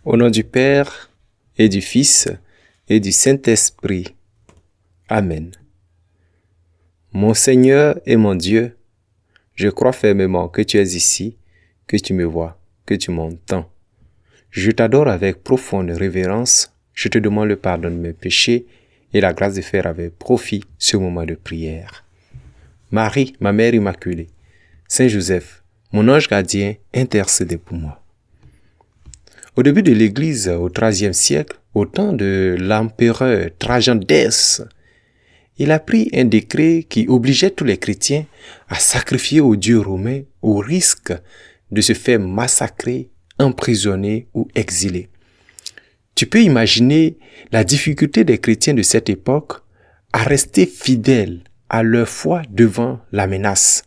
Au nom du Père, et du Fils, et du Saint-Esprit. Amen. Mon Seigneur et mon Dieu, je crois fermement que tu es ici, que tu me vois, que tu m'entends. Je t'adore avec profonde révérence, je te demande le pardon de mes péchés et la grâce de faire avec profit ce moment de prière. Marie, ma Mère Immaculée, Saint Joseph, mon ange gardien, intercédez pour moi. Au début de l'Église, au IIIe siècle, au temps de l'empereur Trajan d'Es, il a pris un décret qui obligeait tous les chrétiens à sacrifier au dieu romain au risque de se faire massacrer, emprisonner ou exiler. Tu peux imaginer la difficulté des chrétiens de cette époque à rester fidèles à leur foi devant la menace.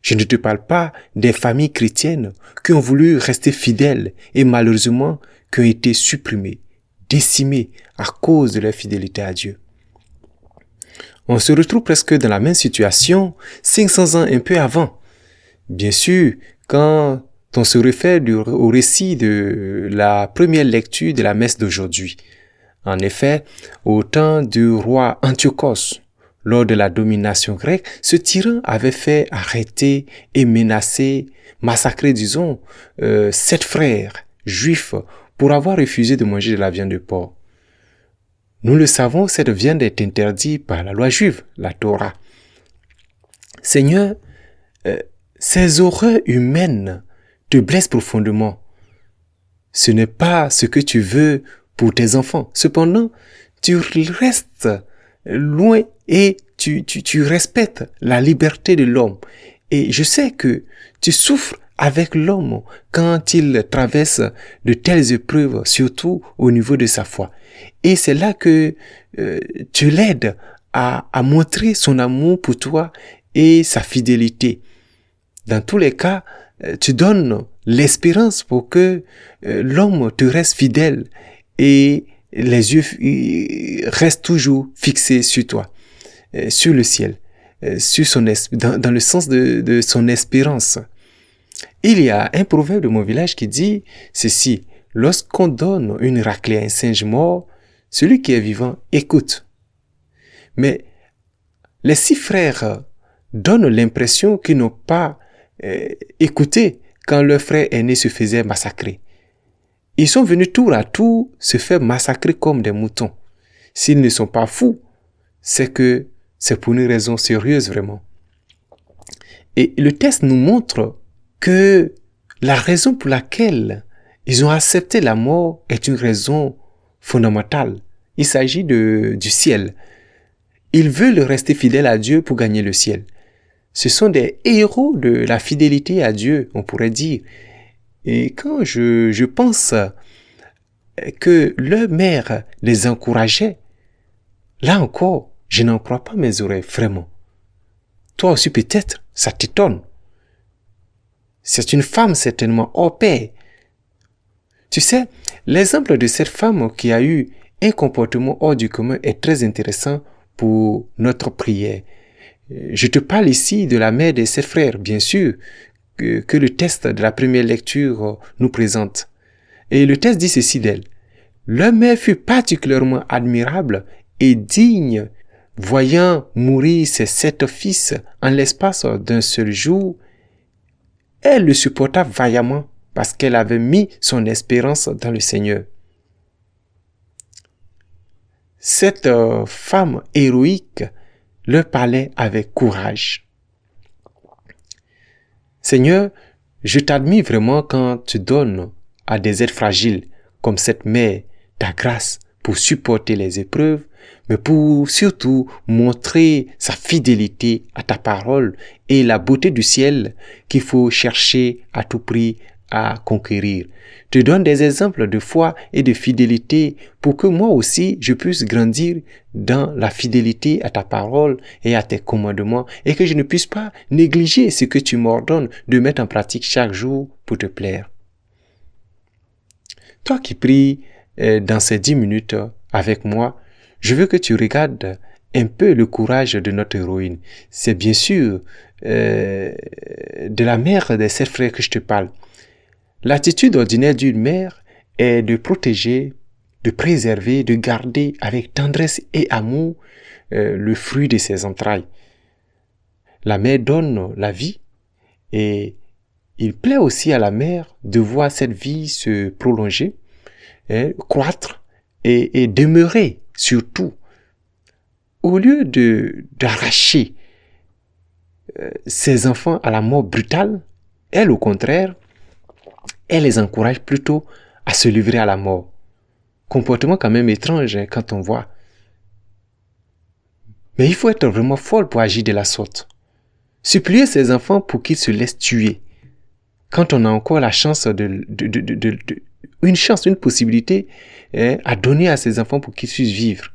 Je ne te parle pas des familles chrétiennes qui ont voulu rester fidèles et malheureusement qui ont été supprimées, décimées à cause de leur fidélité à Dieu. On se retrouve presque dans la même situation 500 ans un peu avant. Bien sûr, quand on se réfère au récit de la première lecture de la messe d'aujourd'hui. En effet, au temps du roi Antiochos, lors de la domination grecque, ce tyran avait fait arrêter et menacer, massacrer, 7 frères juifs pour avoir refusé de manger de la viande de porc. Nous le savons, cette viande est interdite par la loi juive, la Torah. Seigneur, ces horreurs humaines te blessent profondément. Ce n'est pas ce que tu veux pour tes enfants. Cependant, tu restes loin et tu respectes la liberté de l'homme. Et je sais que tu souffres avec l'homme quand il traverse de telles épreuves, surtout au niveau de sa foi. Et c'est là que tu l'aides à montrer son amour pour toi et sa fidélité. Dans tous les cas, tu donnes l'espérance pour que l'homme te reste fidèle et les yeux restent toujours fixés sur toi, sur le ciel, dans le sens de son espérance. Il y a un proverbe de mon village qui dit ceci: lorsqu'on donne une raclée à un singe mort, celui qui est vivant écoute. Mais les 6 frères donnent l'impression qu'ils n'ont pas écouté quand leur frère aîné se faisait massacrer. Ils sont venus tour à tour se faire massacrer comme des moutons. S'ils ne sont pas fous, c'est que c'est pour une raison sérieuse vraiment. Et le texte nous montre que la raison pour laquelle ils ont accepté la mort est une raison fondamentale. Il s'agit du ciel. Ils veulent rester fidèles à Dieu pour gagner le ciel. Ce sont des héros de la fidélité à Dieu, on pourrait dire. Et quand je pense que leur mère les encourageait, là encore, je n'en crois pas mes oreilles, vraiment. Toi aussi peut-être, ça t'étonne. C'est une femme certainement hors pair. Tu sais, l'exemple de cette femme qui a eu un comportement hors du commun est très intéressant pour notre prière. Je te parle ici de la mère de 7 frères, bien sûr, que le texte de la première lecture nous présente. Et le texte dit ceci d'elle: leur mère fut particulièrement admirable et digne, voyant mourir ses 7 fils en l'espace d'un seul jour. Elle le supporta vaillamment parce qu'elle avait mis son espérance dans le Seigneur. Cette femme héroïque leur parlait avec courage. Seigneur, je t'admire vraiment quand tu donnes à des êtres fragiles comme cette mère ta grâce pour supporter les épreuves, mais pour surtout montrer sa fidélité à ta parole et la beauté du ciel qu'il faut chercher à tout prix à conquérir. Tu donnes des exemples de foi et de fidélité pour que moi aussi je puisse grandir dans la fidélité à ta parole et à tes commandements et que je ne puisse pas négliger ce que tu m'ordonnes de mettre en pratique chaque jour pour te plaire. Toi qui pries dans ces 10 minutes avec moi, je veux que tu regardes un peu le courage de notre héroïne. C'est bien sûr de la mère des 7 frères que je te parle. L'attitude ordinaire d'une mère est de protéger, de préserver, de garder avec tendresse et amour le fruit de ses entrailles. La mère donne la vie et il plaît aussi à la mère de voir cette vie se prolonger, croître et demeurer surtout. Au lieu d'arracher ses enfants à la mort brutale, elle au contraire, elle les encourage plutôt à se livrer à la mort. Comportement quand même étrange quand on voit. Mais il faut être vraiment folle pour agir de la sorte. Supplier ses enfants pour qu'ils se laissent tuer. Quand on a encore la chance une possibilité à donner à ses enfants pour qu'ils puissent vivre.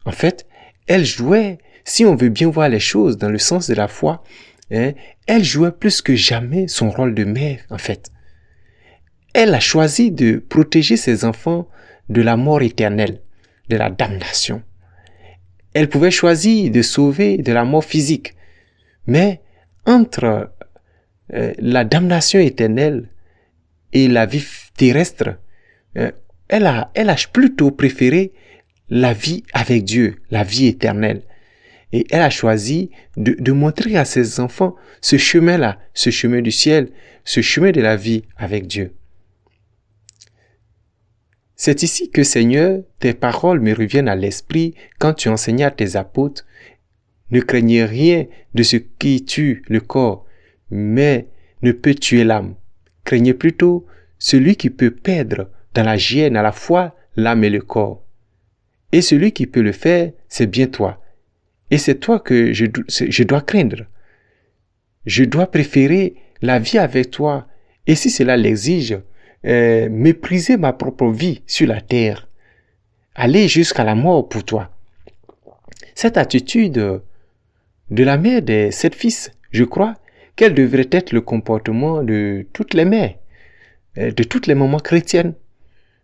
En fait, elle jouait, si on veut bien voir les choses dans le sens de la foi, elle jouait plus que jamais son rôle de mère, en fait. Elle a choisi de protéger ses enfants de la mort éternelle, de la damnation. Elle pouvait choisir de sauver de la mort physique, mais entre la damnation éternelle et la vie terrestre, elle a plutôt préféré la vie avec Dieu, la vie éternelle. Et elle a choisi de montrer à ses enfants ce chemin-là, ce chemin du ciel, ce chemin de la vie avec Dieu. C'est ici que, Seigneur, tes paroles me reviennent à l'esprit quand tu enseignais à tes apôtres. Ne craignez rien de ce qui tue le corps, mais ne peut tuer l'âme. Craignez plutôt celui qui peut perdre dans la géhenne à la fois l'âme et le corps. Et celui qui peut le faire, c'est bien toi. Et c'est toi que je dois craindre. Je dois préférer la vie avec toi. Et si cela l'exige, mépriser ma propre vie sur la terre. Aller jusqu'à la mort pour toi. Cette attitude de la mère des 7 fils, je crois qu'elle devrait être le comportement de toutes les mères, de toutes les mamans chrétiennes,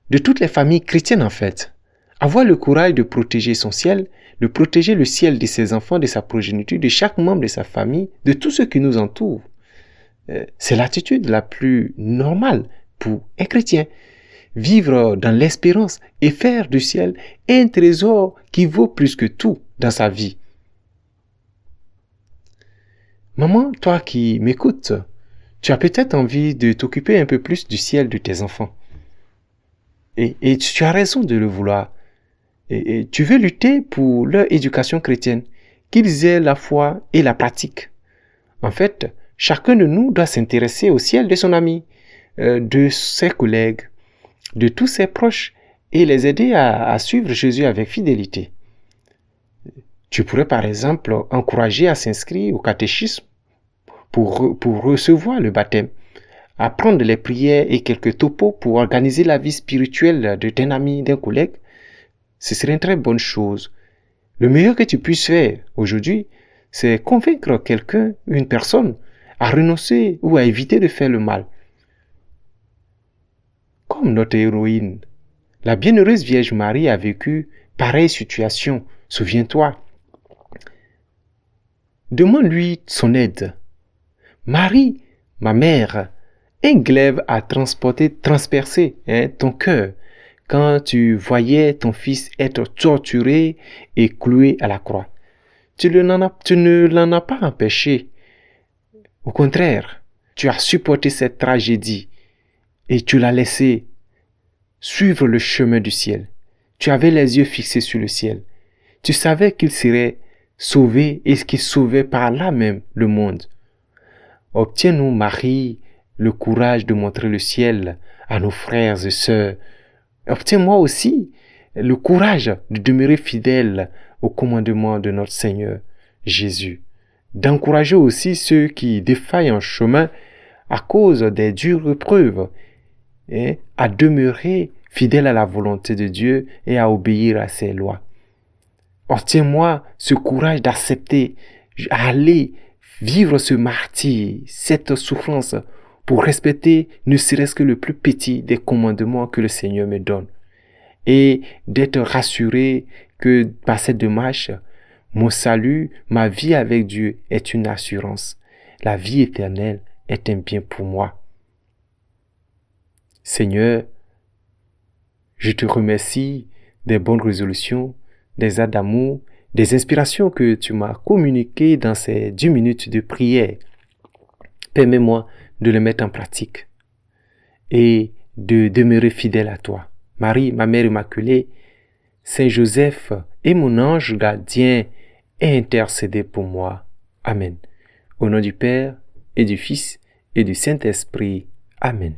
de toutes les familles chrétiennes en fait. Avoir le courage de protéger son ciel, de protéger le ciel de ses enfants, de sa progéniture, de chaque membre de sa famille, de tout ce qui nous entoure. C'est l'attitude la plus normale pour un chrétien. Vivre dans l'espérance et faire du ciel un trésor qui vaut plus que tout dans sa vie. Maman, toi qui m'écoutes, tu as peut-être envie de t'occuper un peu plus du ciel de tes enfants. Et tu as raison de le vouloir. Et tu veux lutter pour leur éducation chrétienne, qu'ils aient la foi et la pratique. En fait, chacun de nous doit s'intéresser au ciel de son ami, de ses collègues, de tous ses proches et les aider à suivre Jésus avec fidélité. Tu pourrais par exemple encourager à s'inscrire au catéchisme pour recevoir le baptême, apprendre les prières et quelques topos pour organiser la vie spirituelle d'un ami, d'un collègue. Ce serait une très bonne chose. Le meilleur que tu puisses faire aujourd'hui, c'est convaincre quelqu'un, une personne, à renoncer ou à éviter de faire le mal. Comme notre héroïne, la bienheureuse Vierge Marie a vécu pareille situation, souviens-toi. Demande-lui son aide. Marie, ma mère, un glaive a transpercé ton cœur quand tu voyais ton fils être torturé et cloué à la croix. Tu ne l'en as pas empêché. Au contraire, tu as supporté cette tragédie et tu l'as laissé suivre le chemin du ciel. Tu avais les yeux fixés sur le ciel. Tu savais qu'il serait sauvé et qu'il sauvait par là même le monde. Obtiens-nous, Marie, le courage de montrer le ciel à nos frères et sœurs. Obtiens-moi aussi le courage de demeurer fidèle au commandement de notre Seigneur Jésus. D'encourager aussi ceux qui défaillent en chemin à cause des dures épreuves et à demeurer fidèles à la volonté de Dieu et à obéir à ses lois. Obtiens-moi ce courage d'accepter, aller vivre ce martyre, cette souffrance, pour respecter ne serait-ce que le plus petit des commandements que le Seigneur me donne. Et d'être rassuré que par cette démarche, mon salut, ma vie avec Dieu est une assurance. La vie éternelle est un bien pour moi. Seigneur, Je te remercie des bonnes résolutions, des actes d'amour, des inspirations que tu m'as communiquées dans ces 10 minutes de prière. Permets-moi de les mettre en pratique et de demeurer fidèle à toi. Marie, ma mère immaculée, Saint Joseph et mon ange gardien, intercédez pour moi. Amen. Au nom du Père et du Fils et du Saint-Esprit. Amen.